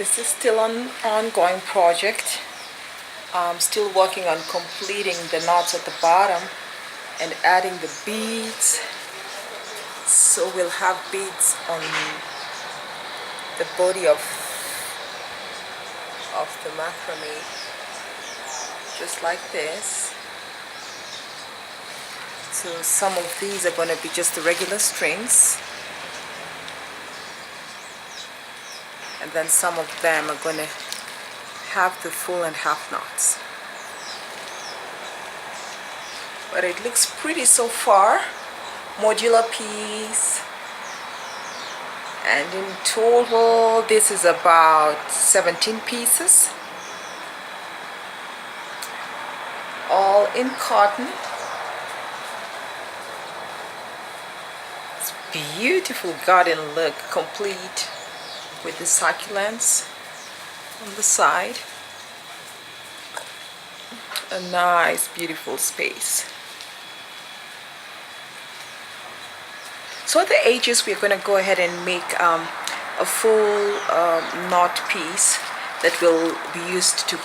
This is still an ongoing project. I'm still working on completing the knots at the bottom and adding the beads. So we'll have beads on the body of the macrame, just like this. So some of these are going to be just the regular strings, and then some of them are going to have the full and half knots. But it looks pretty so far. Modular piece, and in total this is about 17 pieces, all in cotton. It's beautiful garden look, complete with the succulents on the side. A nice beautiful space. So at the edges we're going to go ahead and make a full knot piece that will be used to